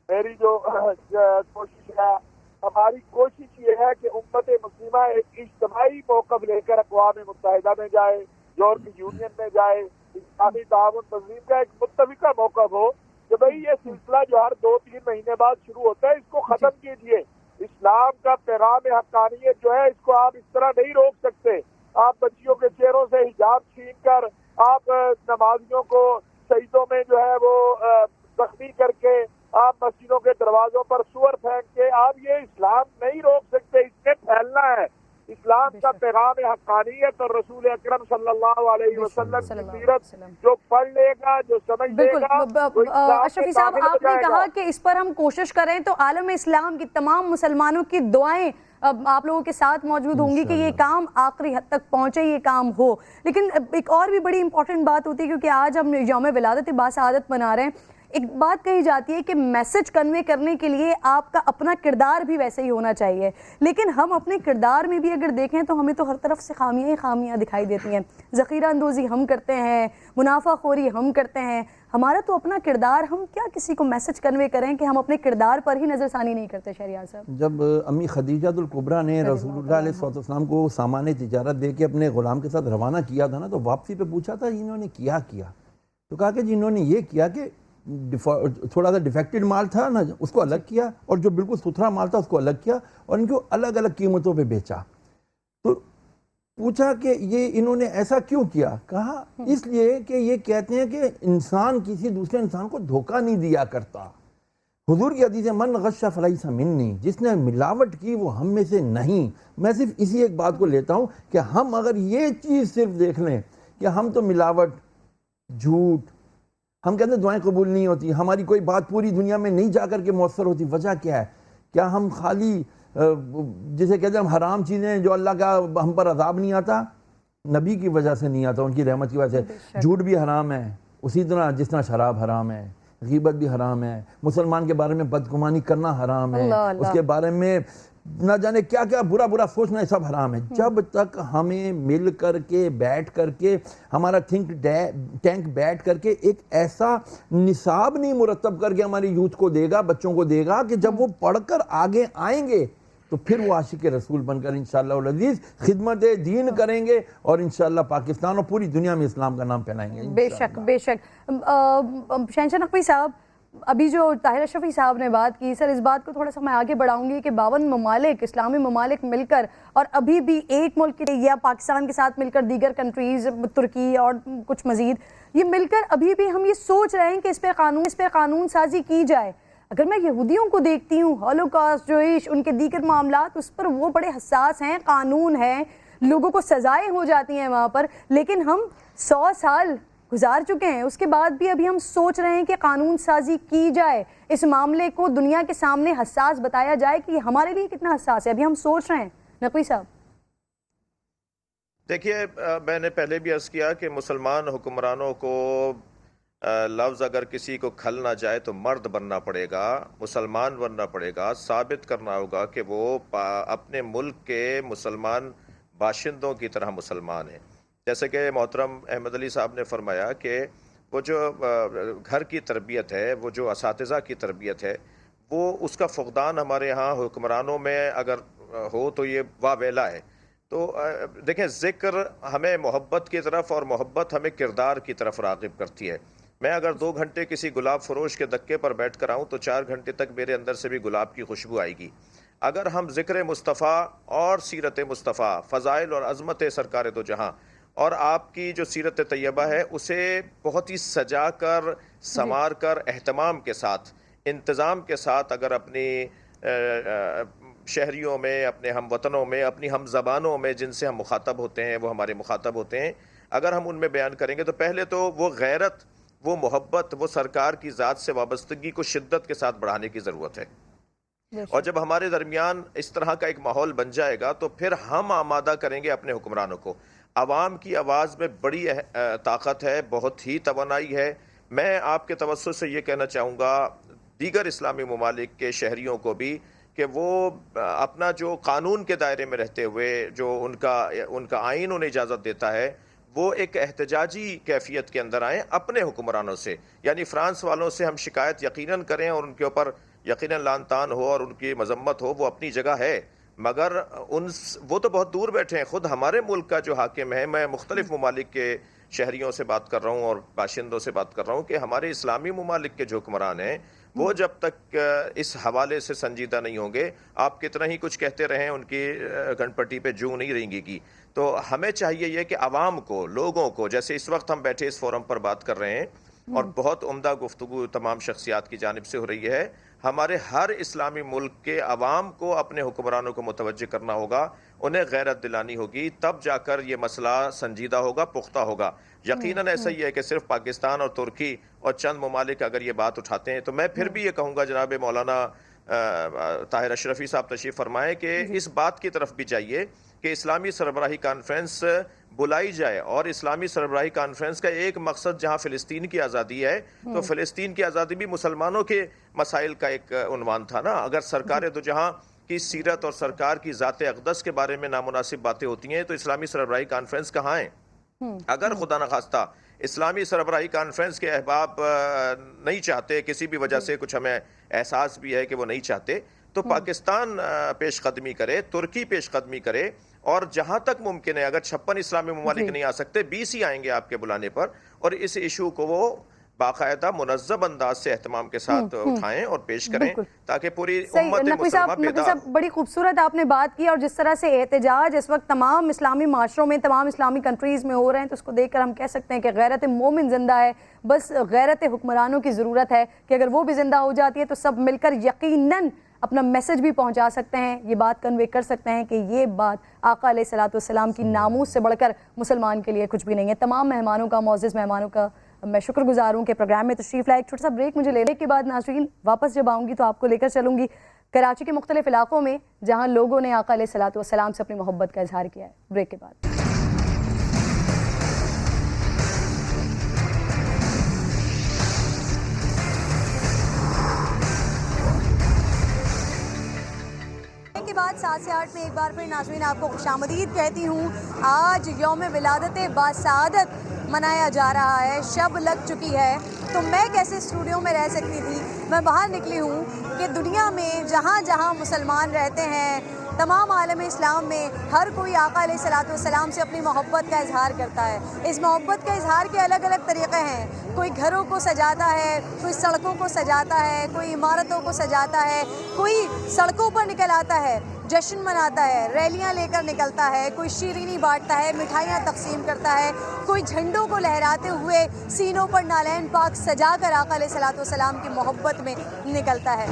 میری جو کوشش ہے، ہماری کوشش یہ ہے کہ امت مسلمہ ایک اجتماعی موقف لے کر اقوام متحدہ میں جائے، یورپی یونین میں جائے، اسلامی تعاون تنظیم کا ایک متفقہ موقف ہو کہ بھئی یہ سلسلہ جو ہر 2-3 مہینے بعد شروع ہوتا ہے اس کو ختم کیجیے۔ اسلام کا پیغام حقانیت جو ہے اس کو آپ اس طرح نہیں روک سکتے۔ آپ بچیوں کے چہروں سے حجاب چھین کر، آپ نمازیوں کو سجدوں میں جو ہے وہ زخمی کر کے، آپ مسجدوں کے دروازوں پر سور پھینک کے، آپ یہ اسلام نہیں روک سکتے، اس نے پھیلنا ہے۔ اسلام کا پیغام حقانیت اور رسول اکرم صلی اللہ علیہ وسلم کی سیرت جو پڑھ لے گا، جو سمجھ لے گا، وہ اسلام اشرفی صاحب میں داخل ہو آپ نے جائے گا۔ کہا کہ اس پر ہم کوشش کریں تو عالم اسلام کی تمام مسلمانوں کی دعائیں آپ لوگوں کے ساتھ موجود ہوں گی کہ یہ کام آخری حد تک پہنچے، یہ کام ہو۔ لیکن ایک اور بھی بڑی امپورٹنٹ بات ہوتی ہے، کیونکہ آج ہم یوم ولادت باسعادت منا رہے ہیں، ایک بات کہی جاتی ہے کہ میسج کنوے کرنے کے لیے آپ کا اپنا کردار بھی ویسے ہی ہونا چاہیے، لیکن ہم اپنے کردار میں بھی اگر دیکھیں تو ہمیں تو ہر طرف سے خامیاں ہی خامیاں دکھائی دیتی ہیں۔ ذخیرہ اندوزی ہم کرتے ہیں، منافع خوری ہم کرتے ہیں، ہمارا تو اپنا کردار، ہم کیا کسی کو میسج کنوے کریں کہ ہم اپنے کردار پر ہی نظر ثانی نہیں کرتے؟ شہریار صاحب، جب امی خدیجہ الکبریٰ نے رسول اللہ علیہ السلام کو سامان تجارت دے کے اپنے غلام کے ساتھ روانہ کیا تھا نا، تو واپسی پہ پوچھا تھا انہوں نے کیا، تو کہا کہ جی انہوں نے یہ کیا کہ تھوڑا سا ڈیفیکٹڈ مال تھا نا اس کو الگ کیا، اور جو بالکل ستھرا مال تھا اس کو الگ کیا، اور ان کو الگ الگ قیمتوں پہ بیچا۔ تو پوچھا کہ یہ انہوں نے ایسا کیوں کیا؟ کہا اس لیے کہ یہ کہتے ہیں کہ انسان کسی دوسرے انسان کو دھوکہ نہیں دیا کرتا۔ حضور کی حدیث ہے من غش فلیس منی، جس نے ملاوٹ کی وہ ہم میں سے نہیں۔ میں صرف اسی ایک بات کو لیتا ہوں کہ ہم اگر یہ چیز صرف دیکھ لیں کہ ہم تو ملاوٹ، جھوٹ، ہم کہتے ہیں دعائیں قبول نہیں ہوتی، ہماری کوئی بات پوری دنیا میں نہیں جا کر کے مؤثر ہوتی، وجہ کیا ہے؟ کیا ہم خالی جسے کہتے ہیں ہم حرام چیزیں جو اللہ کا ہم پر عذاب نہیں آتا، نبی کی وجہ سے نہیں آتا، ان کی رحمت کی وجہ سے۔ جھوٹ بھی حرام ہے اسی طرح جس طرح شراب حرام ہے، غیبت بھی حرام ہے، مسلمان کے بارے میں بدگمانی کرنا حرام ہے، اس کے بارے میں نہ جانے کیا کیا برا برا سوچنا، سب حرام ہے۔ جب تک ہمیں مل کر کے بیٹھ کر کے ہمارا تھنک ٹینک بیٹھ کر کے ایک ایسا نصاب نہیں مرتب کر کے ہماری یوتھ کو دے گا، بچوں کو دے گا کہ جب وہ پڑھ کر آگے آئیں گے تو پھر وہ عاشق رسول بن کر انشاءاللہ العزیز خدمت دین کریں گے، اور انشاءاللہ پاکستان اور پوری دنیا میں اسلام کا نام پھیلائیں گے۔ بے شک بے شک۔ شہنشاہ نقوی صاحب، ابھی جو طاہر اشرفی صاحب نے بات کی، سر اس بات کو تھوڑا سا میں آگے بڑھاؤں گی کہ 52 ممالک، اسلامی ممالک مل کر، اور ابھی بھی 8 ملک یا پاکستان کے ساتھ مل کر دیگر کنٹریز، ترکی اور کچھ مزید، یہ مل کر ابھی بھی ہم یہ سوچ رہے ہیں کہ اس پہ قانون سازی کی جائے۔ اگر میں یہودیوں کو دیکھتی ہوں، ہولوکاسٹ، جوئش، ان کے دیگر معاملات، اس پر وہ بڑے حساس ہیں، قانون ہیں، لوگوں کو سزائیں ہو جاتی ہیں وہاں پر، لیکن ہم 100 سال گزار چکے ہیں، اس کے بعد بھی ابھی ہم سوچ رہے ہیں کہ قانون سازی کی جائے، اس معاملے کو دنیا کے سامنے حساس بتایا جائے کہ یہ ہمارے لیے کتنا حساس ہے، ابھی ہم سوچ رہے ہیں۔ نقوی صاحب، دیکھیے میں نے پہلے بھی عرض کیا کہ مسلمان حکمرانوں کو لفظ اگر کسی کو کھل نہ جائے تو مرد بننا پڑے گا، مسلمان بننا پڑے گا، ثابت کرنا ہوگا کہ وہ اپنے ملک کے مسلمان باشندوں کی طرح مسلمان ہیں۔ جیسے کہ محترم احمد علی صاحب نے فرمایا کہ وہ جو گھر کی تربیت ہے، وہ جو اساتذہ کی تربیت ہے، وہ اس کا فقدان ہمارے ہاں حکمرانوں میں اگر ہو تو یہ واویلا ہے۔ تو دیکھیں، ذکر ہمیں محبت کی طرف اور محبت ہمیں کردار کی طرف راغب کرتی ہے۔ میں اگر 2 گھنٹے کسی گلاب فروش کے دکے پر بیٹھ کر آؤں تو 4 گھنٹے تک میرے اندر سے بھی گلاب کی خوشبو آئے گی۔ اگر ہم ذکر مصطفیٰ اور سیرت مصطفیٰ، فضائل اور عظمت سرکار دو جہاں اور آپ کی جو سیرت طیبہ ہے اسے بہت ہی سجا کر، سنوار کر، اہتمام کے ساتھ، انتظام کے ساتھ اگر اپنی شہریوں میں، اپنے ہم وطنوں میں، اپنی ہم زبانوں میں جن سے ہم مخاطب ہوتے ہیں، وہ ہمارے مخاطب ہوتے ہیں، اگر ہم ان میں بیان کریں گے تو پہلے تو وہ غیرت، وہ محبت، وہ سرکار کی ذات سے وابستگی کو شدت کے ساتھ بڑھانے کی ضرورت ہے۔ اور جب ہمارے درمیان اس طرح کا ایک ماحول بن جائے گا تو پھر ہم آمادہ کریں گے اپنے حکمرانوں کو۔ عوام کی آواز میں بڑی طاقت ہے، بہت ہی توانائی ہے۔ میں آپ کے توسط سے یہ کہنا چاہوں گا دیگر اسلامی ممالک کے شہریوں کو بھی کہ وہ اپنا جو قانون کے دائرے میں رہتے ہوئے جو ان کا آئین انہیں اجازت دیتا ہے، وہ ایک احتجاجی کیفیت کے اندر آئیں اپنے حکمرانوں سے۔ یعنی فرانس والوں سے ہم شکایت یقیناً کریں اور ان کے اوپر یقیناً لعن طعن ہو اور ان کی مذمت ہو، وہ اپنی جگہ ہے، مگر وہ تو بہت دور بیٹھے ہیں۔ خود ہمارے ملک کا جو حاکم ہے، میں مختلف ممالک کے شہریوں سے بات کر رہا ہوں اور باشندوں سے بات کر رہا ہوں کہ ہمارے اسلامی ممالک کے جو حکمران ہیں وہ جب تک اس حوالے سے سنجیدہ نہیں ہوں گے، آپ کتنا ہی کچھ کہتے رہیں ان کی گن پٹی پہ جوں نہیں رہیں گی۔ تو ہمیں چاہیے یہ کہ عوام کو، لوگوں کو، جیسے اس وقت ہم بیٹھے اس فورم پر بات کر رہے ہیں اور بہت عمدہ گفتگو تمام شخصیات کی جانب سے ہو رہی ہے، ہمارے ہر اسلامی ملک کے عوام کو اپنے حکمرانوں کو متوجہ کرنا ہوگا، انہیں غیرت دلانی ہوگی، تب جا کر یہ مسئلہ سنجیدہ ہوگا، پختہ ہوگا۔ یقیناً ایسا ہی ہے کہ صرف پاکستان اور ترکی اور چند ممالک اگر یہ بات اٹھاتے ہیں تو میں پھر بھی یہ کہوں گا جناب مولانا طاہر اشرفی صاحب تشریف فرمائیں کہ اس بات کی طرف بھی جائیے کہ اسلامی سربراہی کانفرنس بلائی جائے، اور اسلامی سربراہی کانفرنس کا ایک مقصد جہاں فلسطین کی آزادی ہے تو فلسطین کی آزادی بھی مسلمانوں کے مسائل کا ایک عنوان تھا نا۔ اگر سرکار دو جہاں کی سیرت اور سرکار کی ذات اقدس کے بارے میں نامناسب باتیں ہوتی ہیں تو اسلامی سربراہی کانفرنس کہاں ہیں؟ اگر خدا نخواستہ اسلامی سربراہی کانفرنس کے احباب نہیں چاہتے، کسی بھی وجہ سے کچھ ہمیں احساس بھی ہے کہ وہ نہیں چاہتے، تو پاکستان پیش قدمی کرے، ترکی پیش قدمی کرے، اور جہاں تک ممکن ہے اگر 56 اسلامی ممالک نہیں آ سکتے 20 ہی آئیں گے آپ کے بلانے پر، اور اس ایشو کو وہ باقاعدہ منظم انداز سے اہتمام کے ساتھ اٹھائیں اور پیش کریں تاکہ پوری امت مسلمہ بیدار۔ بڑی خوبصورت آپ نے بات کی، اور جس طرح سے احتجاج اس وقت تمام اسلامی معاشروں میں، تمام اسلامی کنٹریز میں ہو رہے ہیں، تو اس کو دیکھ کر ہم کہہ سکتے ہیں کہ غیرت مومن زندہ ہے، بس غیرت حکمرانوں کی ضرورت ہے کہ اگر وہ بھی زندہ ہو جاتی ہے تو سب مل کر یقیناً اپنا میسج بھی پہنچا سکتے ہیں، یہ بات کنوے کر سکتے ہیں کہ یہ بات آقا علیہ السلام کی ناموس سے بڑھ کر مسلمان کے لیے کچھ بھی نہیں ہے۔ تمام مہمانوں کا، معزز مہمانوں کا میں شکر گزار ہوں کہ پروگرام میں تشریف لائے۔ ایک چھوٹا سا بریک مجھے لینے کے بعد ناظرین واپس جب آؤں گی تو آپ کو لے کر چلوں گی کراچی کے مختلف علاقوں میں جہاں لوگوں نے آقا علیہ السلام سے اپنی محبت کا اظہار کیا ہے۔ بریک کے بعد کے بعد 7 سے 8 میں ایک بار پھر ناظرین آپ کو خوش آمدید کہتی ہوں۔ آج یوم ولادت باسعادت منایا جا رہا ہے، شب لگ چکی ہے، تو میں کیسے اسٹوڈیو میں رہ سکتی تھی؟ میں باہر نکلی ہوں کہ دنیا میں جہاں جہاں مسلمان رہتے ہیں، تمام عالم اسلام میں ہر کوئی آقا علیہ السلام سے اپنی محبت کا اظہار کرتا ہے۔ اس محبت کے اظہار کے الگ الگ طریقے ہیں، کوئی گھروں کو سجاتا ہے، کوئی سڑکوں کو سجاتا ہے، کوئی عمارتوں کو سجاتا ہے، کوئی سڑکوں پر نکل آتا ہے، جشن مناتا ہے، ریلیاں لے کر نکلتا ہے، کوئی شیرینی بانٹتا ہے، مٹھائیاں تقسیم کرتا ہے، کوئی جھنڈوں کو لہراتے ہوئے سینوں پر نالین پاک سجا کر آقا علیہ السلام کی محبت میں نکلتا ہے۔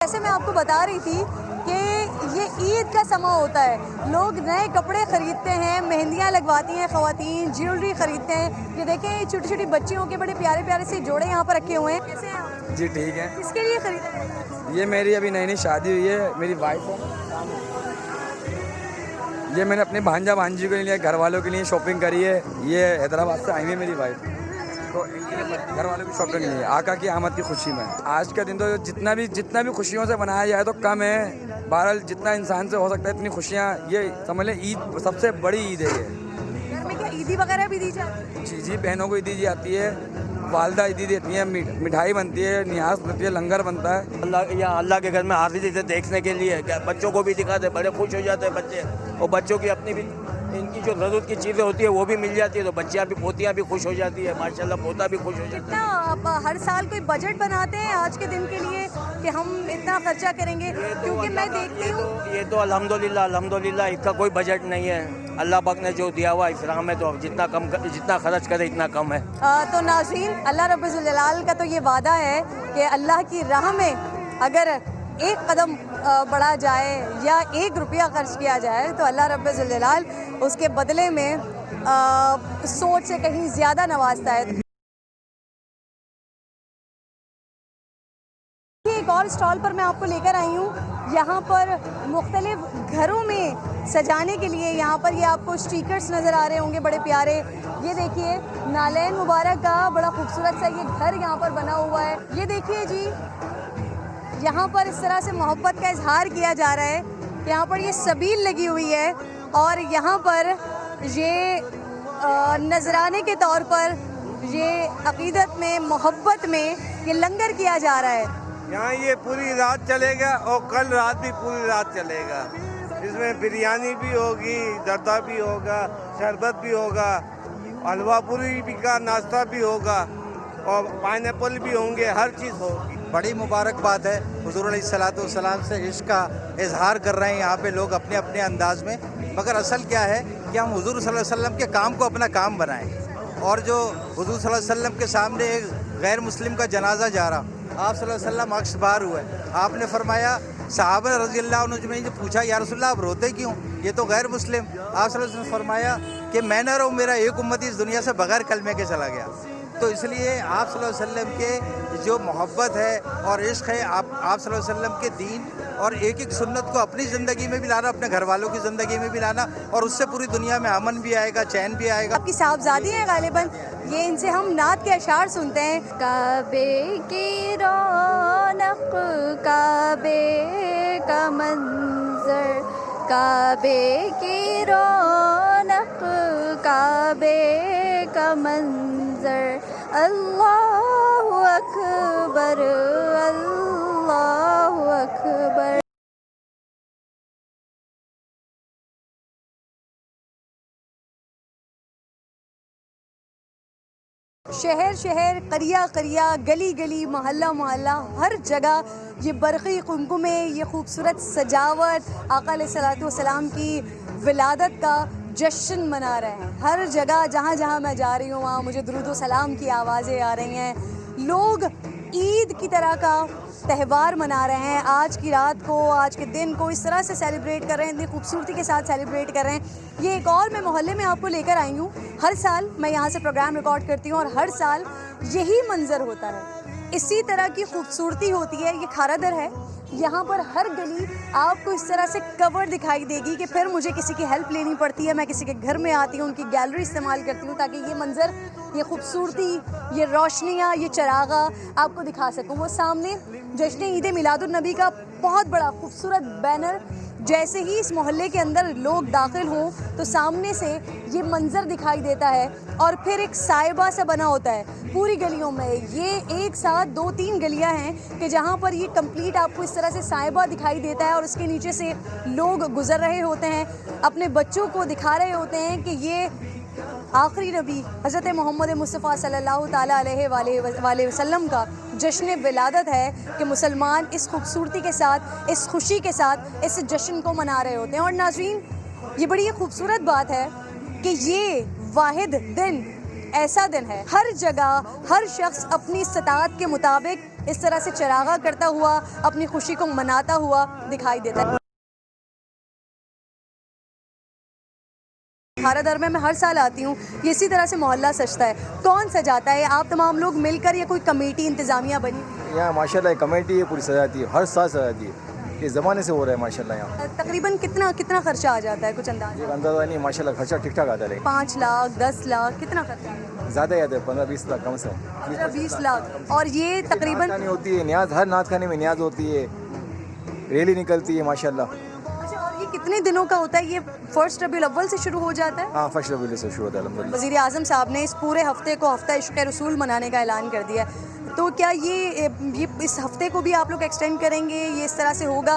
جیسے میں آپ کو بتا رہی تھی کہ یہ عید کا سماں ہوتا ہے، لوگ نئے کپڑے خریدتے ہیں، مہندیاں لگواتی ہیں خواتین، جیولری خریدتے ہیں۔ یہ دیکھیں چھوٹی چھوٹی بچیوں کے بڑے پیارے پیارے سے جوڑے یہاں پر رکھے ہوئے ہیں۔ کیسے ہیں آپ؟ جی ٹھیک ہے۔ کس کے لیے خریدے ہیں؟ یہ میری ابھی نئی شادی ہوئی ہے، میری وائف ہے۔ یہ میں نے اپنے بھانجا بھانجی کے لیے، گھر والوں کے لیے شاپنگ کری ہے۔ یہ حیدرآباد سے آئی ہوئی ہے میری وائف، تو گھر والوں کی شاپنگ نہیں ہے آقا کی آمد کی خوشی میں۔ آج کا دن تو جتنا بھی خوشیوں سے منایا جائے تو کم ہے، بہرحال جتنا انسان سے ہو سکتا ہے اتنی خوشیاں، یہ سمجھ لیں عید سب سے بڑی عید ہے یہ۔ گھر میں کیا عیدی وغیرہ بھی دی جاتی ہے؟ جی بہنوں کو عیدی جاتی ہے، والدہ عیدی دیتی ہیں، مٹھائی بنتی ہے، نیاز بنتی ہے، لنگر بنتا ہے۔ اللہ کے گھر میں حاضری سے دیکھنے کے لیے بچوں کو بھی دکھاتے، بڑے خوش ہو جاتے ہیں بچے، اور بچوں کی اپنی بھی ان کی جو ضرورت کی چیزیں ہوتی ہے وہ بھی مل جاتی ہے, تو بچیاں بھی پوتیاں بھی خوش ہو جاتی ہے, ماشاءاللہ پوتا بھی خوش ہو جاتا ہے. کتنا آپ ہر سال کوئی بجٹ بناتے ہیں آج کے دن کے لیے کہ ہم اتنا خرچہ کریں گے؟ کیونکہ میں دیکھتی ہوں یہ تو الحمدللہ اس کا کوئی بجٹ نہیں ہے. اللہ پاک نے جو دیا ہوا اسلام میں, تو جتنا خرچ کرے اتنا کم ہے. تو ناظرین, اللہ رب الجلال کا تو یہ وعدہ ہے کہ اللہ کی راہ میں اگر ایک قدم بڑھا جائے یا 1 روپیہ خرچ کیا جائے تو اللہ رب الجلال اس کے بدلے میں سوچ سے کہیں زیادہ نوازتا ہے. ایک اور اسٹال پر میں آپ کو لے کر آئی ہوں. یہاں پر مختلف گھروں میں سجانے کے لیے یہاں پر یہ آپ کو اسٹیکرز نظر آ رہے ہوں گے بڑے پیارے. یہ دیکھیے نالین مبارک کا بڑا خوبصورت سا یہ گھر یہاں پر بنا ہوا ہے. یہ دیکھیے جی, یہاں پر اس طرح سے محبت کا اظہار کیا جا رہا ہے. یہاں پر یہ سبیل لگی ہوئی ہے اور یہاں پر یہ نذرانے کے طور پر یہ عقیدت میں محبت میں یہ لنگر کیا جا رہا ہے. یہاں یہ پوری رات چلے گا اور کل رات بھی پوری رات چلے گا. اس میں بریانی بھی ہوگی, زردہ بھی ہوگا, شربت بھی ہوگا, حلوہ پوری بھی کا ناشتہ بھی ہوگا اور پائن ایپل بھی ہوں گے, ہر چیز ہوگی. بڑی مبارکباد ہے. حضور علیہ الصلوۃ والسلام سے عشق کا اظہار کر رہے ہیں یہاں پہ لوگ اپنے اپنے انداز میں. مگر اصل کیا ہے کہ ہم حضور صلی اللہ علیہ وسلم کے کام کو اپنا کام بنائیں. اور جو حضور صلی اللہ علیہ وسلم کے سامنے ایک غیر مسلم کا جنازہ جا رہا, آپ صلی اللہ علیہ وسلم عکس بار ہوئے. آپ نے فرمایا, صحابہ رضی اللہ عنہ نے پوچھا یا رسول اللہ آپ روتے کیوں, یہ تو غیر مسلم. آپ صلی اللہ علیہ وسلم نے فرمایا کہ میں نہ رہوں, میرا ایک امتی اس دنیا سے بغیر کلمے کے چلا گیا. تو اس لیے آپ صلی اللہ علیہ وسلم کے جو محبت ہے اور عشق ہے, آپ صلی اللہ علیہ وسلم کے دین اور ایک ایک سنت کو اپنی زندگی میں بھی لانا, اپنے گھر والوں کی زندگی میں بھی لانا, اور اس سے پوری دنیا میں امن بھی آئے گا, چین بھی آئے گا. آپ کی صاحبزادی ہیں غالباً, یہ ان سے ہم نعت کے اشعار سنتے ہیں. کعبے کی رونق, کعبے کا منظر, کعبے کی رونق, کعبے کا منظر, اللہ اکبر, اللہ اکبر. شہر شہر, قریہ قریہ, گلی گلی, محلہ محلہ, ہر جگہ یہ برقی قمقمے, یہ خوبصورت سجاوٹ, آقا علیہ الصلوۃ والسلام کی ولادت کا جشن منا رہے ہیں. ہر جگہ جہاں جہاں میں جا رہی ہوں وہاں مجھے درود و سلام کی آوازیں آ رہی ہیں. لوگ عید کی طرح کا تہوار منا رہے ہیں. آج کی رات کو, آج کے دن کو اس طرح سے سیلیبریٹ کر رہے ہیں, اتنی خوبصورتی کے ساتھ سیلیبریٹ کر رہے ہیں. یہ ایک اور میں محلے میں آپ کو لے کر آئی ہوں. ہر سال میں یہاں سے پروگرام ریکارڈ کرتی ہوں اور ہر سال یہی منظر ہوتا ہے, اسی طرح کی خوبصورتی ہوتی ہے. یہ کھارا در ہے. یہاں پر ہر گلی آپ کو اس طرح سے کور دکھائی دے گی کہ پھر مجھے کسی کی ہیلپ لینی پڑتی ہے, میں کسی کے گھر میں آتی ہوں, ان کی گیلری استعمال کرتی ہوں تاکہ یہ منظر, یہ خوبصورتی, یہ روشنیاں, یہ چراغاں آپ کو دکھا سکوں. وہ سامنے جشن عید میلاد النبی کا بہت بڑا خوبصورت بینر, جیسے ہی اس محلے کے اندر لوگ داخل ہوں تو سامنے سے یہ منظر دکھائی دیتا ہے, اور پھر ایک سائبہ سا بنا ہوتا ہے پوری گلیوں میں. یہ ایک ساتھ 2-3 گلیاں ہیں کہ جہاں پر یہ کمپلیٹ آپ کو اس طرح سے سائبہ دکھائی دیتا ہے, اور اس کے نیچے سے لوگ گزر رہے ہوتے ہیں, اپنے بچوں کو دکھا رہے ہوتے ہیں کہ یہ آخری نبی حضرت محمد مصطفیٰ صلی اللہ تعالیٰ علیہ وآلہ وسلم کا جشن ولادت ہے کہ مسلمان اس خوبصورتی کے ساتھ, اس خوشی کے ساتھ اس جشن کو منا رہے ہوتے ہیں. اور ناظرین, یہ بڑی خوبصورت بات ہے کہ یہ واحد دن ایسا دن ہے, ہر جگہ ہر شخص اپنی استطاعت کے مطابق اس طرح سے چراغاں کرتا ہوا اپنی خوشی کو مناتا ہوا دکھائی دیتا ہے. کھارا در میں ہر سال آتی ہوں, یہ اسی طرح سے محلہ سجتا ہے. کون سجاتا ہے؟ آپ تمام لوگ مل کر یا کوئی کمیٹی انتظامیہ بنی؟ یہاں ماشاءاللہ کمیٹی ہے, پوری سجاتی ہے, ہر سال سجاتی ہے. یہ زمانے سے ہو رہا ہے ماشاءاللہ. یہاں تقریباً کتنا خرچہ آ جاتا ہے, کچھ اندازہ؟ ایک اندازہ نہیں, ماشاءاللہ خرچہ ٹھیک ٹھاک آتا ہے. 5 لاکھ 10 لاکھ کتنا خرچہ؟ زیادہ ہی آتا ہے, 15-20 لاکھ کم سے 15-20 لاکھ. اور یہ تقریباً نعت خانی ہوتی ہے, نیاز, ہر نعت خانے میں نیاز ہوتی ہے, ریلی نکلتی ہے ماشاءاللہ. اچھا, اور یہ کتنے دنوں کا ہوتا ہے؟ یہ فرسٹ ربیع الاول سے شروع ہو جاتا ہے؟ ہاں, فرسٹ ربیع سے شروع ہوتا ہے الحمدللہ. وزیر اعظم صاحب نے اس پورے ہفتے کو ہفتہ عشق رسول منانے کا اعلان کر دیا ہے, تو کیا یہ اس ہفتے کو بھی آپ لوگ ایکسٹینڈ کریں گے, یہ اس طرح سے ہوگا,